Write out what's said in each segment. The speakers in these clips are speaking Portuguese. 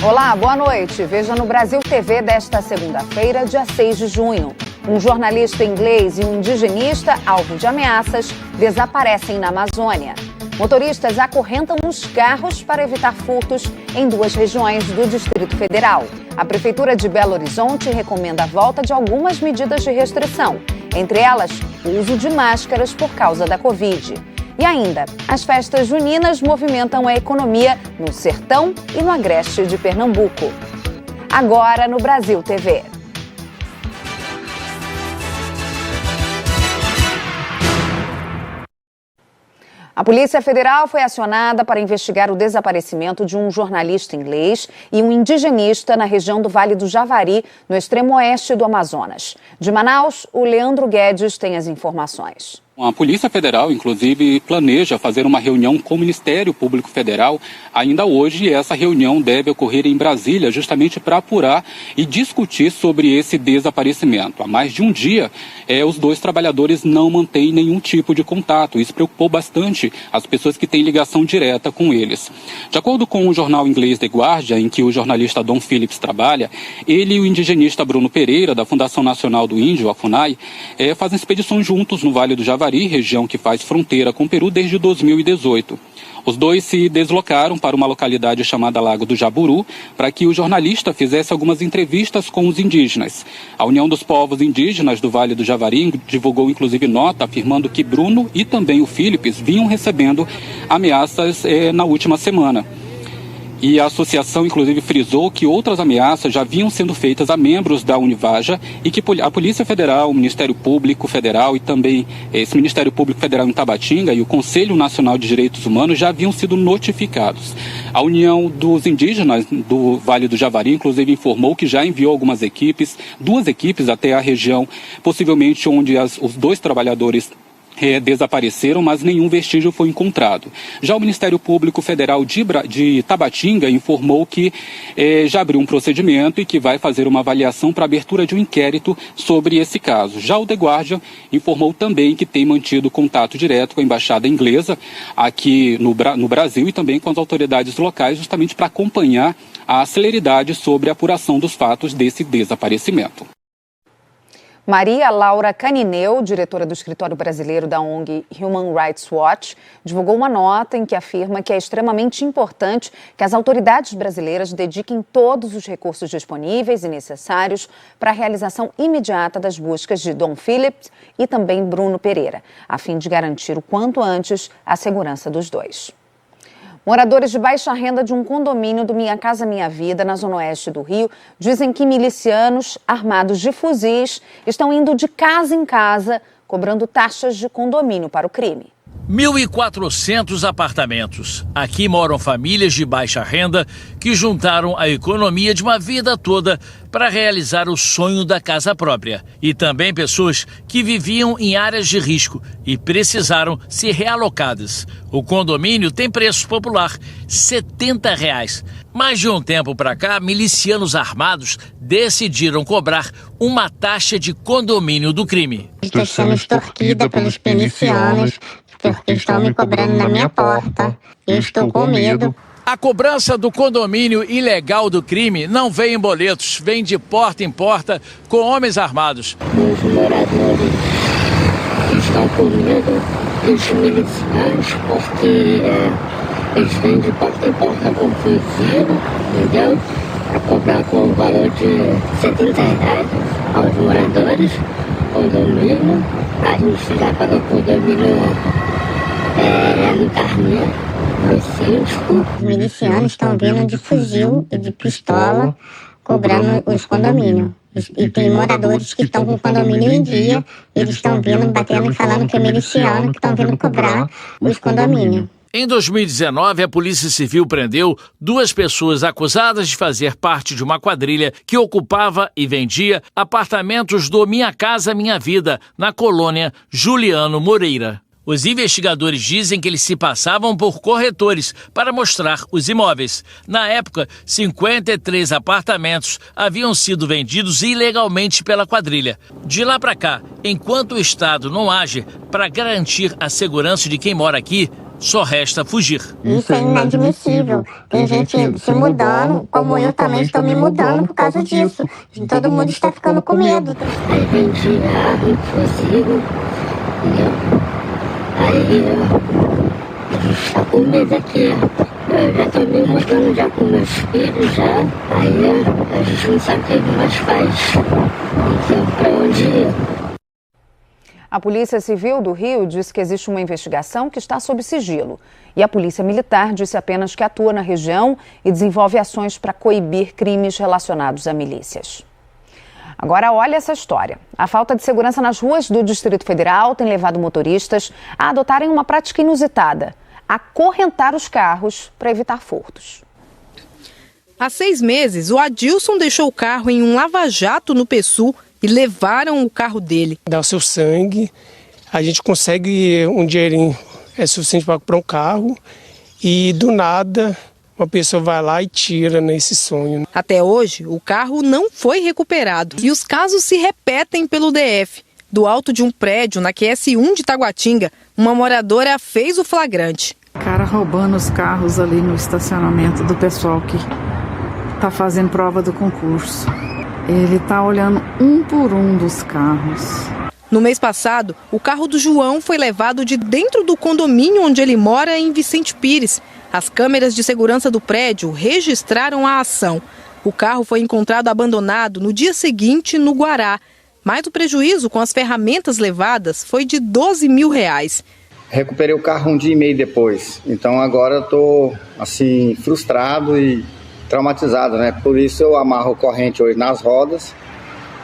Olá, boa noite. Veja no Brasil TV desta segunda-feira, dia 6 de junho. Um jornalista inglês e um indigenista, alvo de ameaças, desaparecem na Amazônia. Motoristas acorrentam os carros para evitar furtos em duas regiões do Distrito Federal. A Prefeitura de Belo Horizonte recomenda a volta de algumas medidas de restrição, entre elas o uso de máscaras por causa da Covid. E ainda, as festas juninas movimentam a economia no Sertão e no Agreste de Pernambuco. Agora no Brasil TV. A Polícia Federal foi acionada para investigar o desaparecimento de um jornalista inglês e um indigenista na região do Vale do Javari, no extremo oeste do Amazonas. De Manaus, o Leandro Guedes tem as informações. A Polícia Federal, inclusive, planeja fazer uma reunião com o Ministério Público Federal ainda hoje, e essa reunião deve ocorrer em Brasília justamente para apurar e discutir sobre esse desaparecimento. Há mais de um dia, os dois trabalhadores não mantêm nenhum tipo de contato. Isso preocupou bastante as pessoas que têm ligação direta com eles. De acordo com o jornal inglês The Guardian, em que o jornalista Dom Phillips trabalha, ele e o indigenista Bruno Pereira, da Fundação Nacional do Índio, a FUNAI, fazem expedições juntos no Vale do Javari, região que faz fronteira com o Peru desde 2018. Os dois se deslocaram para uma localidade chamada Lago do Jaburu para que o jornalista fizesse algumas entrevistas com os indígenas. A União dos Povos Indígenas do Vale do Javari divulgou inclusive nota afirmando que Bruno e também o Phillips vinham recebendo ameaças na última semana. E a associação, inclusive, frisou que outras ameaças já vinham sendo feitas a membros da Univaja e que a Polícia Federal, o Ministério Público Federal e também esse Ministério Público Federal em Tabatinga e o Conselho Nacional de Direitos Humanos já haviam sido notificados. A União dos Indígenas do Vale do Javari, inclusive, informou que já enviou algumas equipes, 2 equipes até a região, possivelmente onde os 2 trabalhadores desapareceram, mas nenhum vestígio foi encontrado. Já o Ministério Público Federal de Tabatinga informou que já abriu um procedimento e que vai fazer uma avaliação para a abertura de um inquérito sobre esse caso. Já o The Guardian informou também que tem mantido contato direto com a Embaixada Inglesa aqui no Brasil e também com as autoridades locais, justamente para acompanhar a celeridade sobre a apuração dos fatos desse desaparecimento. Maria Laura Canineu, diretora do escritório brasileiro da ONG Human Rights Watch, divulgou uma nota em que afirma que é extremamente importante que as autoridades brasileiras dediquem todos os recursos disponíveis e necessários para a realização imediata das buscas de Dom Phillips e também Bruno Pereira, a fim de garantir o quanto antes a segurança dos dois. Moradores de baixa renda de um condomínio do Minha Casa Minha Vida, na zona oeste do Rio, dizem que milicianos armados de fuzis estão indo de casa em casa, cobrando taxas de condomínio para o crime. 1.400 apartamentos. Aqui moram famílias de baixa renda que juntaram a economia de uma vida toda para realizar o sonho da casa própria. E também pessoas que viviam em áreas de risco e precisaram ser realocadas. O condomínio tem preço popular, R$ 70. Mas de um tempo para cá, milicianos armados decidiram cobrar uma taxa de condomínio do crime. Estou sendo extorquida pelos milicianos porque estão me cobrando na minha porta. Eu estou com medo. A cobrança do condomínio ilegal do crime não vem em boletos, vem de porta em porta com homens armados. Os moradores estão com medo dos milicianos porque eles vêm de porta em porta com fuzil, entendeu? Para cobrar com o valor de R$ 70 aos moradores, condomínio. A gente já pagou o condomínio no Carneiro, no Cisco. Os milicianos estão vindo de fuzil e de pistola, cobrando os condomínios. E tem moradores que estão com o condomínio em dia, eles estão vindo, batendo e falando que é miliciano, que estão vindo cobrar os condomínios. Em 2019, a Polícia Civil prendeu 2 pessoas acusadas de fazer parte de uma quadrilha que ocupava e vendia apartamentos do Minha Casa Minha Vida, na colônia Juliano Moreira. Os investigadores dizem que eles se passavam por corretores para mostrar os imóveis. Na época, 53 apartamentos haviam sido vendidos ilegalmente pela quadrilha. De lá para cá, enquanto o Estado não age para garantir a segurança de quem mora aqui, só resta fugir. Isso é inadmissível. Tem gente se mudando, como eu também estou me mudando por causa disso. Todo mundo está ficando com medo. Aí vendi a refúgio, aí a gente está com medo aqui. Eu já estou me mudando já com meus filhos já. Aí a gente não sabe o que mais faz. Então, para onde ir? A Polícia Civil do Rio diz que existe uma investigação que está sob sigilo. E a Polícia Militar disse apenas que atua na região e desenvolve ações para coibir crimes relacionados a milícias. Agora, olha essa história. A falta de segurança nas ruas do Distrito Federal tem levado motoristas a adotarem uma prática inusitada: acorrentar os carros para evitar furtos. Há 6 meses, o Adilson deixou o carro em um lava-jato no PSU e levaram o carro dele. Dá o seu sangue, a gente consegue um dinheirinho suficiente para comprar um carro e do nada uma pessoa vai lá e tira nesse sonho. Até hoje, o carro não foi recuperado e os casos se repetem pelo DF. Do alto de um prédio na QS1 de Taguatinga, uma moradora fez o flagrante. O cara roubando os carros ali no estacionamento do pessoal que está fazendo prova do concurso. Ele está olhando um por um dos carros. No mês passado, o carro do João foi levado de dentro do condomínio onde ele mora, em Vicente Pires. As câmeras de segurança do prédio registraram a ação. O carro foi encontrado abandonado no dia seguinte no Guará. Mas o prejuízo com as ferramentas levadas foi de R$12 mil. Recuperei o carro um dia e meio depois. Então agora eu estou assim, frustrado e traumatizado, né? Por isso eu amarro corrente hoje nas rodas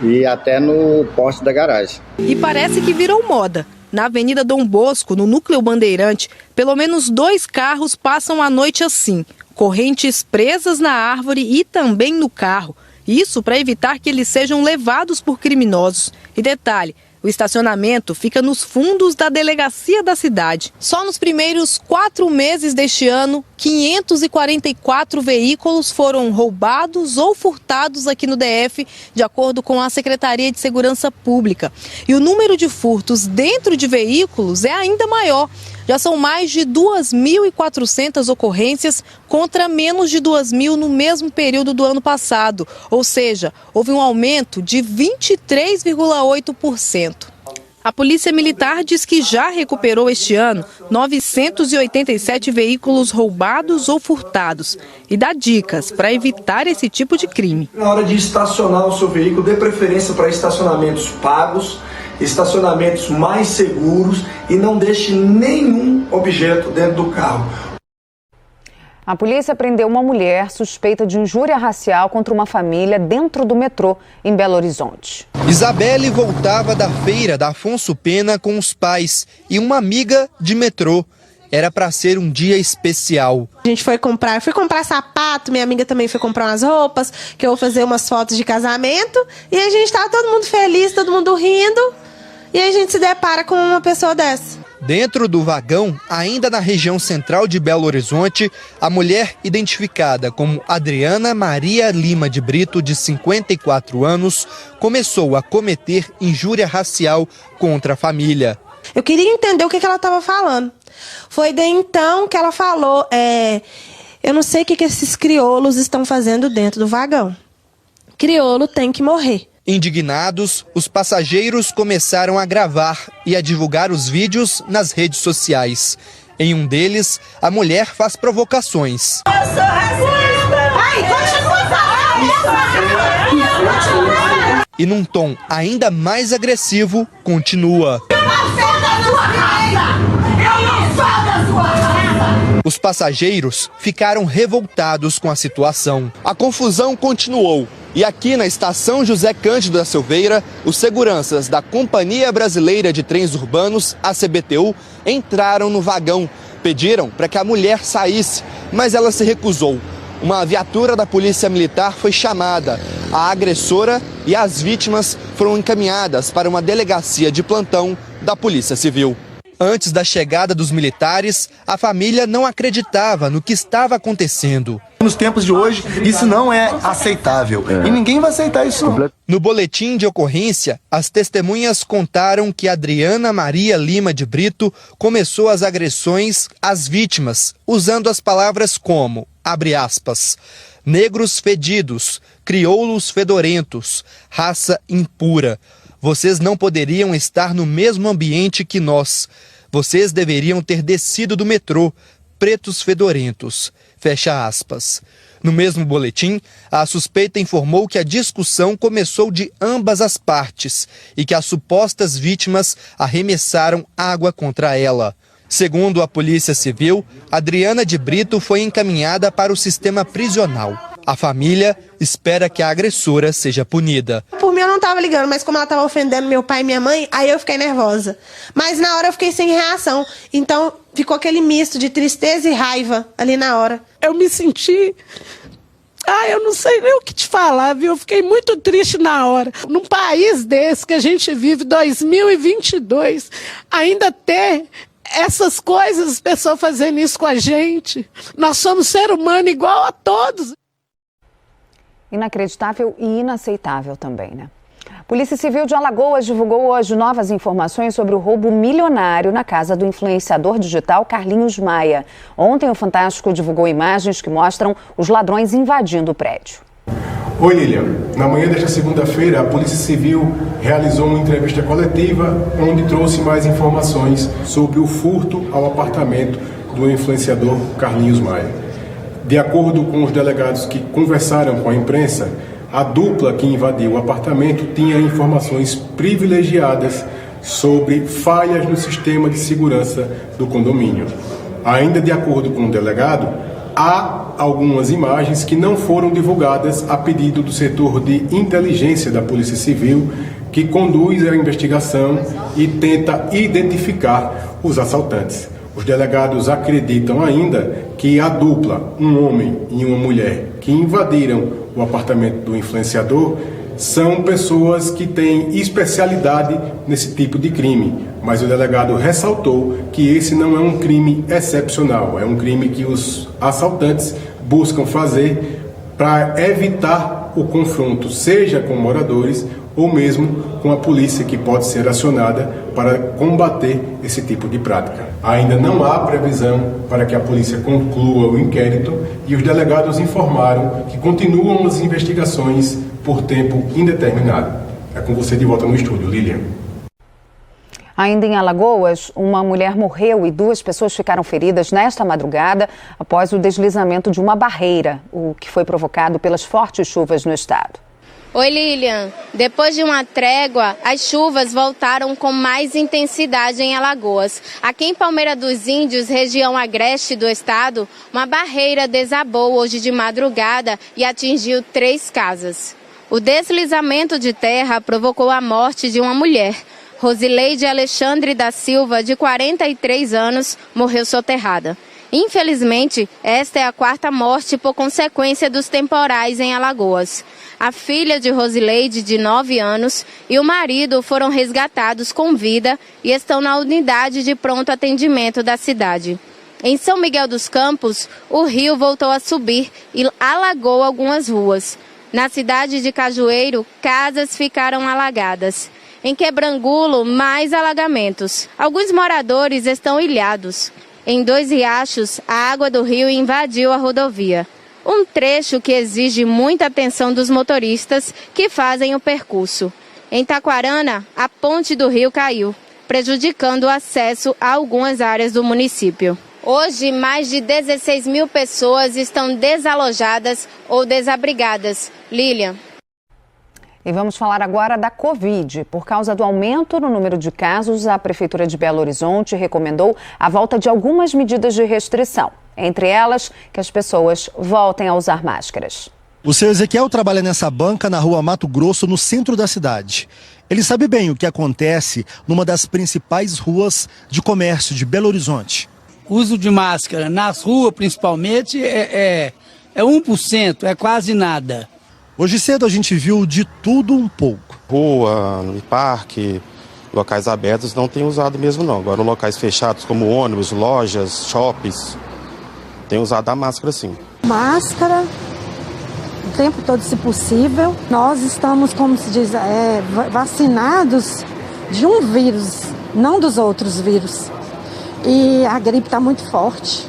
e até no poste da garagem. E parece que virou moda. Na Avenida Dom Bosco, no Núcleo Bandeirante, pelo menos 2 carros passam a noite assim, correntes presas na árvore e também no carro. Isso para evitar que eles sejam levados por criminosos. E detalhe, o estacionamento fica nos fundos da delegacia da cidade. Só nos primeiros 4 meses deste ano, 544 veículos foram roubados ou furtados aqui no DF, de acordo com a Secretaria de Segurança Pública. E o número de furtos dentro de veículos é ainda maior. Já são mais de 2.400 ocorrências contra menos de 2.000 no mesmo período do ano passado. Ou seja, houve um aumento de 23,8%. A Polícia Militar diz que já recuperou este ano 987 veículos roubados ou furtados e dá dicas para evitar esse tipo de crime. Na hora de estacionar o seu veículo, dê preferência para estacionamentos pagos, estacionamentos mais seguros e não deixe nenhum objeto dentro do carro. A polícia prendeu uma mulher suspeita de injúria racial contra uma família dentro do metrô em Belo Horizonte. Isabelle voltava da feira da Afonso Pena com os pais e uma amiga de metrô. Era para ser um dia especial. A gente foi comprar sapato, minha amiga também foi comprar umas roupas, que eu vou fazer umas fotos de casamento. E a gente estava todo mundo feliz, todo mundo rindo. E a gente se depara com uma pessoa dessa. Dentro do vagão, ainda na região central de Belo Horizonte, a mulher identificada como Adriana Maria Lima de Brito, de 54 anos, começou a cometer injúria racial contra a família. Eu queria entender o que ela estava falando. Foi daí então que ela falou, eu não sei o que esses crioulos estão fazendo dentro do vagão. Crioulo tem que morrer. Indignados, os passageiros começaram a gravar e a divulgar os vídeos nas redes sociais. Em um deles, a mulher faz provocações. Eu sou racista! Ai, continua! E num tom ainda mais agressivo, continua. Eu não sou da sua raça! Eu não sou da sua raça! Os passageiros ficaram revoltados com a situação. A confusão continuou. E aqui na estação José Cândido da Silveira, os seguranças da Companhia Brasileira de Trens Urbanos, a CBTU, entraram no vagão. Pediram para que a mulher saísse, mas ela se recusou. Uma viatura da Polícia Militar foi chamada. A agressora e as vítimas foram encaminhadas para uma delegacia de plantão da Polícia Civil. Antes da chegada dos militares, a família não acreditava no que estava acontecendo. Nos tempos de hoje, isso não é aceitável. E ninguém vai aceitar isso não. No boletim de ocorrência, as testemunhas contaram que Adriana Maria Lima de Brito começou as agressões às vítimas, usando as palavras como, abre aspas, negros fedidos, crioulos fedorentos, raça impura. Vocês não poderiam estar no mesmo ambiente que nós. Vocês deveriam ter descido do metrô, pretos fedorentos. Fecha aspas. No mesmo boletim, a suspeita informou que a discussão começou de ambas as partes e que as supostas vítimas arremessaram água contra ela. Segundo a Polícia Civil, Adriana de Brito foi encaminhada para o sistema prisional. A família espera que a agressora seja punida. Por mim eu não estava ligando, mas como ela estava ofendendo meu pai e minha mãe, aí eu fiquei nervosa. Mas na hora eu fiquei sem reação. Então ficou aquele misto de tristeza e raiva ali na hora. Eu me senti... eu não sei nem o que te falar, viu? Eu fiquei muito triste na hora. Num país desse que a gente vive, 2022, ainda ter essas coisas, as pessoas fazendo isso com a gente. Nós somos ser humano igual a todos. Inacreditável e inaceitável também, né? Polícia Civil de Alagoas divulgou hoje novas informações sobre o roubo milionário na casa do influenciador digital Carlinhos Maia. Ontem o Fantástico divulgou imagens que mostram os ladrões invadindo o prédio. Oi, Lilian. Na manhã desta segunda-feira, a Polícia Civil realizou uma entrevista coletiva onde trouxe mais informações sobre o furto ao apartamento do influenciador Carlinhos Maia. De acordo com os delegados que conversaram com a imprensa, a dupla que invadiu o apartamento tinha informações privilegiadas sobre falhas no sistema de segurança do condomínio. Ainda de acordo com o delegado, há algumas imagens que não foram divulgadas a pedido do setor de inteligência da Polícia Civil, que conduz a investigação e tenta identificar os assaltantes. Os delegados acreditam ainda que a dupla, um homem e uma mulher, que invadiram o apartamento do influenciador, são pessoas que têm especialidade nesse tipo de crime. Mas o delegado ressaltou que esse não é um crime excepcional, é um crime que os assaltantes buscam fazer para evitar o confronto, seja com moradores ou mesmo com a polícia, que pode ser acionada para combater esse tipo de prática. Ainda não há previsão para que a polícia conclua o inquérito e os delegados informaram que continuam as investigações por tempo indeterminado. É com você de volta no estúdio, Lilian. Ainda em Alagoas, uma mulher morreu e 2 pessoas ficaram feridas nesta madrugada após o deslizamento de uma barreira, o que foi provocado pelas fortes chuvas no estado. Oi, Lilian. Depois de uma trégua, as chuvas voltaram com mais intensidade em Alagoas. Aqui em Palmeira dos Índios, região agreste do estado, uma barreira desabou hoje de madrugada e atingiu 3 casas. O deslizamento de terra provocou a morte de uma mulher. Rosileide Alexandre da Silva, de 43 anos, morreu soterrada. Infelizmente, esta é a 4ª morte por consequência dos temporais em Alagoas. A filha de Rosileide, de 9 anos, e o marido foram resgatados com vida e estão na unidade de pronto atendimento da cidade. Em São Miguel dos Campos, o rio voltou a subir e alagou algumas ruas. Na cidade de Cajueiro, casas ficaram alagadas. Em Quebrangulo, mais alagamentos. Alguns moradores estão ilhados. Em 2 riachos, a água do rio invadiu a rodovia. Um trecho que exige muita atenção dos motoristas que fazem o percurso. Em Taquarana, a ponte do rio caiu, prejudicando o acesso a algumas áreas do município. Hoje, mais de 16 mil pessoas estão desalojadas ou desabrigadas. Lilian. E vamos falar agora da Covid. Por causa do aumento no número de casos, a Prefeitura de Belo Horizonte recomendou a volta de algumas medidas de restrição. Entre elas, que as pessoas voltem a usar máscaras. O seu Ezequiel trabalha nessa banca na rua Mato Grosso, no centro da cidade. Ele sabe bem o que acontece numa das principais ruas de comércio de Belo Horizonte. O uso de máscara nas ruas, principalmente, é 1%, é quase nada. Hoje cedo a gente viu de tudo um pouco. Rua, no parque, Locais abertos não tem usado mesmo não. Agora, locais fechados como ônibus, lojas, shoppings, tem usado a máscara sim. Máscara, o tempo todo se possível. Nós estamos, como se diz, vacinados de um vírus, não dos outros vírus. E a gripe está muito forte.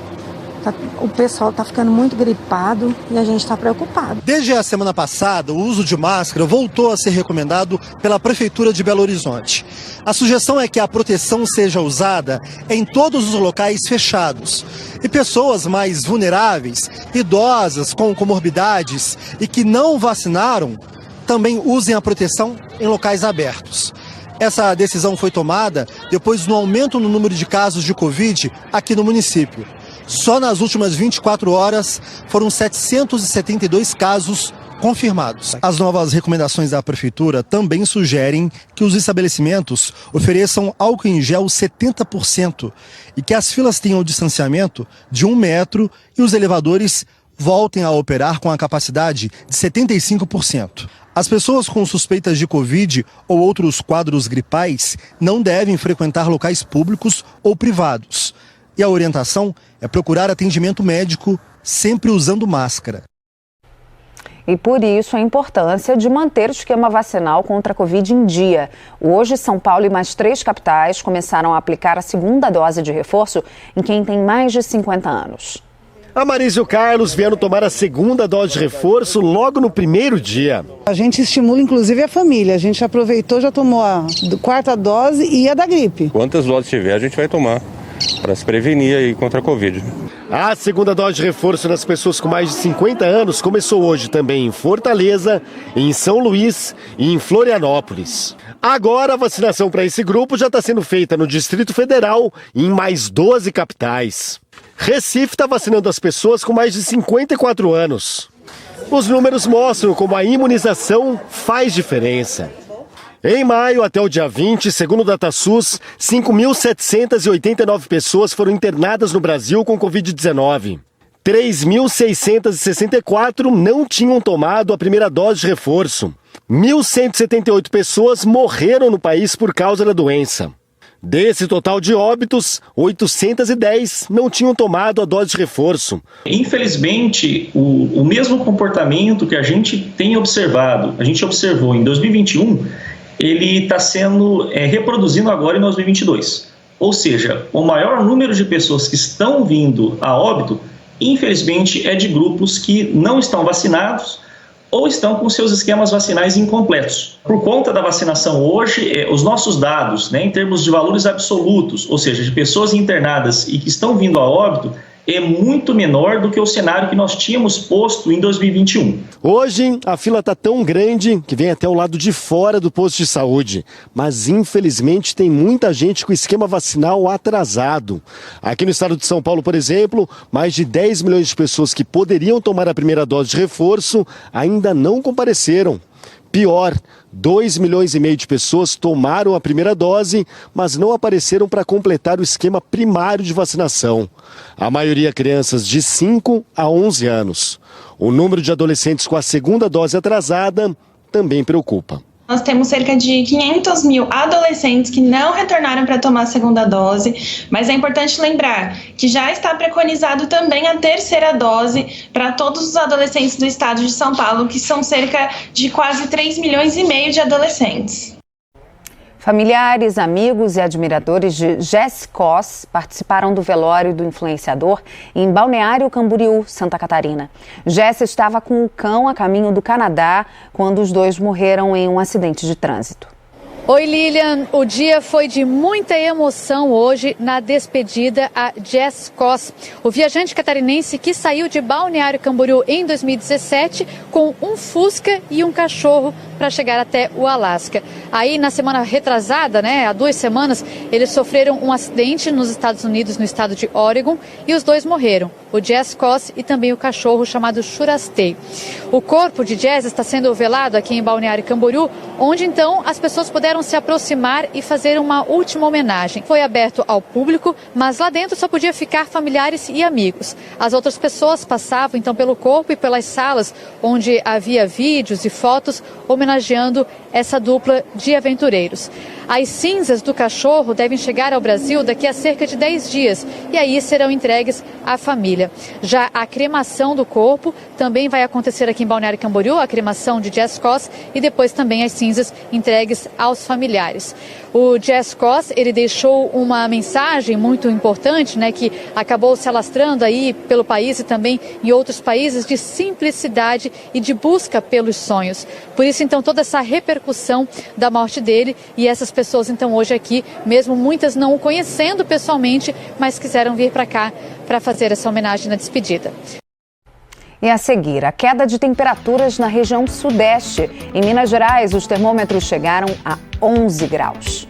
O pessoal está ficando muito gripado e a gente está preocupado. Desde a semana passada, o uso de máscara voltou a ser recomendado pela Prefeitura de Belo Horizonte. A sugestão é que a proteção seja usada em todos os locais fechados. E pessoas mais vulneráveis, idosas com comorbidades e que não vacinaram, também usem a proteção em locais abertos. Essa decisão foi tomada depois do aumento no número de casos de Covid aqui no município. Só nas últimas 24 horas foram 772 casos confirmados. As novas recomendações da Prefeitura também sugerem que os estabelecimentos ofereçam álcool em gel 70% e que as filas tenham o distanciamento de 1 metro e os elevadores voltem a operar com a capacidade de 75%. As pessoas com suspeitas de Covid ou outros quadros gripais não devem frequentar locais públicos ou privados. E a orientação é procurar atendimento médico sempre usando máscara. E por isso a importância de manter o esquema vacinal contra a Covid em dia. Hoje, São Paulo e mais 3 capitais começaram a aplicar a segunda dose de reforço em quem tem mais de 50 anos. A Marisa e o Carlos vieram tomar a segunda dose de reforço logo no primeiro dia. A gente estimula inclusive a família. A gente aproveitou, já tomou a 4ª dose e a da gripe. Quantas doses tiver, a gente vai tomar para se prevenir aí contra a Covid. A segunda dose de reforço nas pessoas com mais de 50 anos começou hoje também em Fortaleza, em São Luís e em Florianópolis. Agora a vacinação para esse grupo já está sendo feita no Distrito Federal e em mais 12 capitais. Recife está vacinando as pessoas com mais de 54 anos. Os números mostram como a imunização faz diferença. Em maio, até o dia 20, segundo o DataSUS, 5.789 pessoas foram internadas no Brasil com Covid-19. 3.664 não tinham tomado a primeira dose de reforço. 1.178 pessoas morreram no país por causa da doença. Desse total de óbitos, 810 não tinham tomado a dose de reforço. Infelizmente, o mesmo comportamento que a gente tem observado, a gente observou em 2021, ele está sendo reproduzindo agora em 2022. Ou seja, o maior número de pessoas que estão vindo a óbito, infelizmente, é de grupos que não estão vacinados ou estão com seus esquemas vacinais incompletos. Por conta da vacinação hoje, os nossos dados, em termos de valores absolutos, ou seja, de pessoas internadas e que estão vindo a óbito, é muito menor do que o cenário que nós tínhamos posto em 2021. Hoje, a fila está tão grande que vem até o lado de fora do posto de saúde. Mas, infelizmente, tem muita gente com esquema vacinal atrasado. Aqui no estado de São Paulo, por exemplo, mais de 10 milhões de pessoas que poderiam tomar a primeira dose de reforço ainda não compareceram. Pior, 2,5 milhões de pessoas tomaram a primeira dose, mas não apareceram para completar o esquema primário de vacinação. A maioria crianças de 5 a 11 anos. O número de adolescentes com a segunda dose atrasada também preocupa. Nós temos cerca de 500 mil adolescentes que não retornaram para tomar a segunda dose, mas é importante lembrar que já está preconizado também a terceira dose para todos os adolescentes do estado de São Paulo, que são cerca de quase 3,5 milhões de adolescentes. Familiares, amigos e admiradores de Jesse Cos participaram do velório do influenciador em Balneário Camboriú, Santa Catarina. Jesse estava com o cão a caminho do Canadá quando os dois morreram em um acidente de trânsito. Oi, Lilian. O dia foi de muita emoção hoje na despedida a Jesse Cos, o viajante catarinense que saiu de Balneário Camboriú em 2017 com um Fusca e um cachorro para chegar até o Alasca. Aí, na semana retrasada, há 2 semanas, eles sofreram um acidente nos Estados Unidos, no estado de Oregon, e os dois morreram, o Jesse Cos e também o cachorro chamado Churastei. O corpo de Jesse está sendo velado aqui em Balneário Camboriú, onde então as pessoas puderam se aproximar e fazer uma última homenagem. Foi aberto ao público, mas lá dentro só podia ficar familiares e amigos. As outras pessoas passavam então pelo corpo e pelas salas onde havia vídeos e fotos homenageando essa dupla de aventureiros. As cinzas do cachorro devem chegar ao Brasil daqui a cerca de 10 dias e aí serão entregues à família. Já a cremação do corpo também vai acontecer aqui em Balneário Camboriú, a cremação de Jess Cos e depois também as cinzas entregues aos familiares. O Jess Cos, ele deixou uma mensagem muito importante, né, que acabou se alastrando aí pelo país e também em outros países, de simplicidade e de busca pelos sonhos. Por isso, então, toda essa repercussão da morte dele e essas pessoas, então, hoje aqui, mesmo muitas não o conhecendo pessoalmente, mas quiseram vir para cá para fazer essa homenagem na despedida. E a seguir, a queda de temperaturas na região sudeste. Em Minas Gerais, os termômetros chegaram a 11 graus.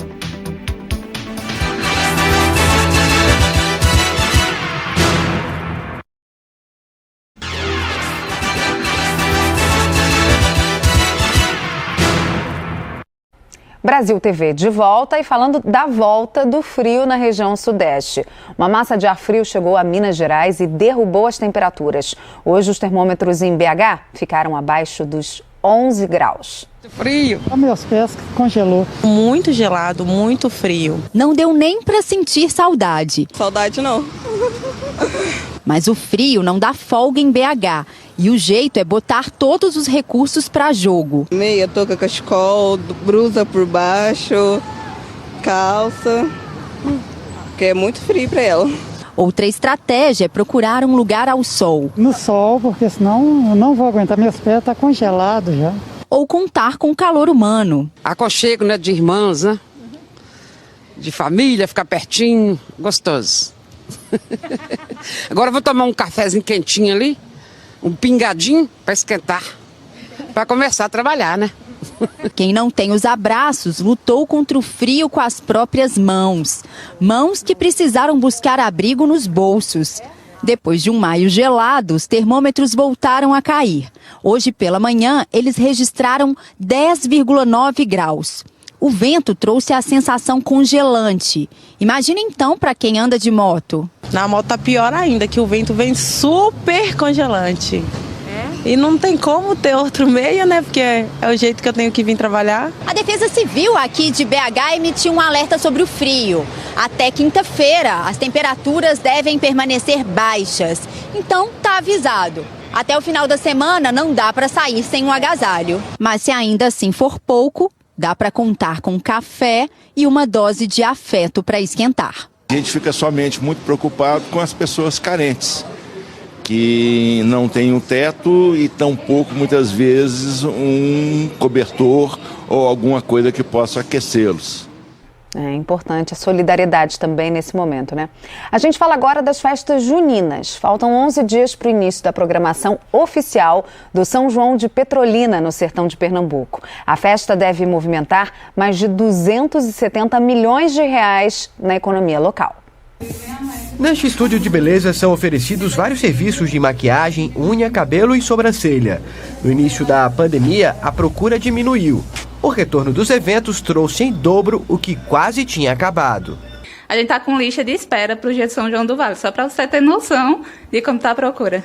Brasil TV de volta e falando da volta do frio na região sudeste. Uma massa de ar frio chegou a Minas Gerais e derrubou as temperaturas. Hoje os termômetros em BH ficaram abaixo dos 11 graus. Frio. Meus pés congelou. Muito gelado, muito frio. Não deu nem para sentir saudade. Saudade não. Mas o frio não dá folga em BH. E o jeito é botar todos os recursos para jogo. Meia, touca, cachecol, blusa por baixo, calça, porque é muito frio para ela. Outra estratégia é procurar um lugar ao sol. No sol, porque senão eu não vou aguentar, meus pés estão congelados já. Ou contar com o calor humano. Aconchego, né, de irmãs, né? De família, ficar pertinho, gostoso. Agora eu vou tomar um cafezinho quentinho ali. Um pingadinho para esquentar, para começar a trabalhar, né? Quem não tem os abraços lutou contra o frio com as próprias mãos. Mãos que precisaram buscar abrigo nos bolsos. Depois de um maio gelado, os termômetros voltaram a cair. Hoje pela manhã, eles registraram 10,9 graus. O vento trouxe a sensação congelante. Imagina então para quem anda de moto. Na moto tá pior ainda, que o vento vem super congelante. E não tem como ter outro meio, né? Porque é o jeito que eu tenho que vir trabalhar. A Defesa Civil aqui de BH emitiu um alerta sobre o frio. Até quinta-feira, as temperaturas devem permanecer baixas. Então, tá avisado. Até o final da semana não dá para sair sem um agasalho. Mas se ainda assim for pouco, dá para contar com café e uma dose de afeto para esquentar. A gente fica somente muito preocupado com as pessoas carentes, que não têm um teto e tampouco, muitas vezes, um cobertor ou alguma coisa que possa aquecê-los. É importante a solidariedade também nesse momento, né? A gente fala agora das festas juninas. Faltam 11 dias para o início da programação oficial do São João de Petrolina, no sertão de Pernambuco. A festa deve movimentar mais de 270 milhões de reais na economia local. Neste estúdio de beleza são oferecidos vários serviços de maquiagem, unha, cabelo e sobrancelha. No início da pandemia, a procura diminuiu. O retorno dos eventos trouxe em dobro o que quase tinha acabado. A gente está com lista de espera para o dia de São João do Vale, só para você ter noção de como está a procura.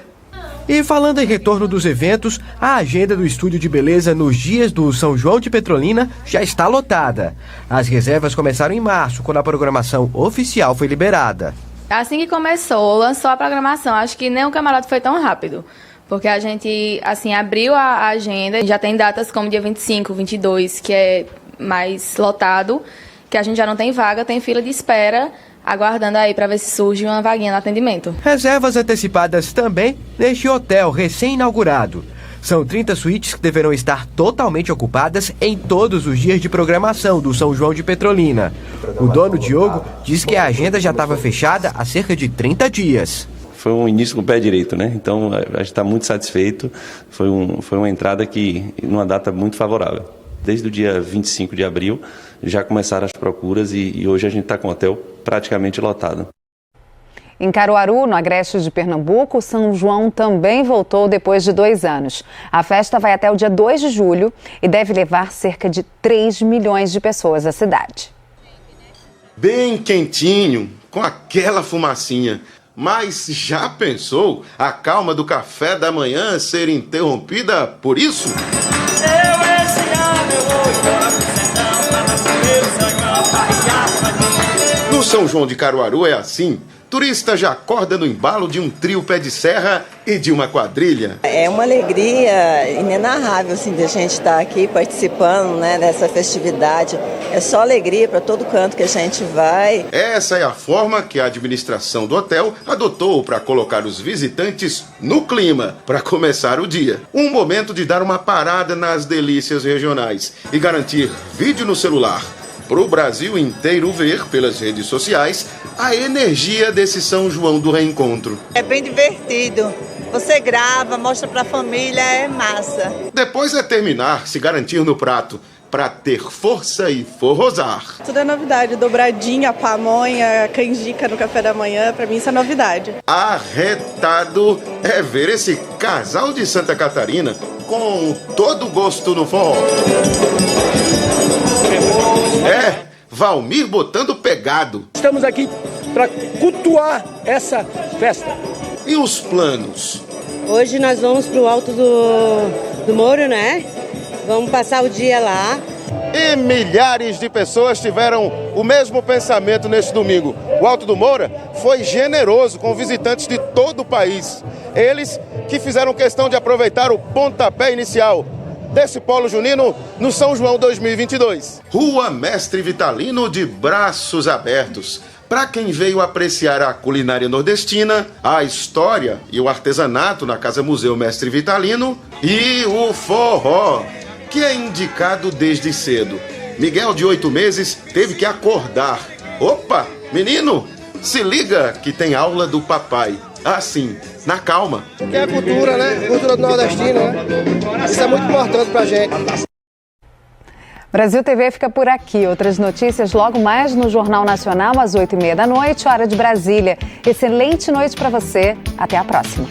E falando em retorno dos eventos, a agenda do estúdio de beleza nos dias do São João de Petrolina já está lotada. As reservas começaram em março, quando a programação oficial foi liberada. Assim que começou, lançou a programação, acho que nem o camarote foi tão rápido. Porque a gente, assim, abriu a agenda, já tem datas como dia 25, 22, que é mais lotado, que a gente já não tem vaga, tem fila de espera, aguardando aí para ver se surge uma vaguinha no atendimento. Reservas antecipadas também neste hotel recém-inaugurado. São 30 suítes que deverão estar totalmente ocupadas em todos os dias de programação do São João de Petrolina. O dono Diogo diz que a agenda já estava fechada há cerca de 30 dias. Foi um início com o pé direito, né? Então a gente está muito satisfeito. Foi uma entrada que numa data muito favorável. Desde o dia 25 de abril já começaram as procuras e hoje a gente está com o hotel praticamente lotado. Em Caruaru, no agreste de Pernambuco, São João também voltou depois de 2 anos. A festa vai até o dia 2 de julho e deve levar cerca de 3 milhões de pessoas à cidade. Bem quentinho, com aquela fumacinha. Mas já pensou a calma do café da manhã ser interrompida por isso? Eu esse ano eu vou embora pro sertão, pra No São João de Caruaru é assim. Turista já acorda no embalo de um trio pé de serra e de uma quadrilha. É uma alegria inenarrável assim, de a gente estar aqui participando, né, dessa festividade. É só alegria para todo canto que a gente vai. Essa é a forma que a administração do hotel adotou para colocar os visitantes no clima para começar o dia. Um momento de dar uma parada nas delícias regionais e garantir vídeo no celular para o Brasil inteiro ver pelas redes sociais a energia desse São João do Reencontro. É bem divertido. Você grava, mostra para a família, é massa. Depois é terminar, se garantir no prato, para ter força e forrosar. Tudo é novidade, dobradinha, pamonha, canjica no café da manhã, para mim isso é novidade. Arretado é ver esse casal de Santa Catarina com todo o gosto no forró. É, Valmir botando pegado. Estamos aqui para cultuar essa festa. E os planos? Hoje nós vamos para o Alto do Moura, né? Vamos passar o dia lá. E milhares de pessoas tiveram o mesmo pensamento neste domingo. O Alto do Moura foi generoso com visitantes de todo o país. Eles que fizeram questão de aproveitar o pontapé inicial desse polo junino no São João 2022. Rua Mestre Vitalino de braços abertos. Para quem veio apreciar a culinária nordestina, a história e o artesanato na Casa Museu Mestre Vitalino e o forró, que é indicado desde cedo. Miguel, de 8 meses, teve que acordar. Opa, menino, se liga que tem aula do papai. Assim, na calma. Que é a cultura, né? Cultura do nordestino, né? Isso é muito importante pra gente. Brasil TV fica por aqui. Outras notícias logo mais no Jornal Nacional, às 8h30 da noite, hora de Brasília. Excelente noite para você. Até a próxima.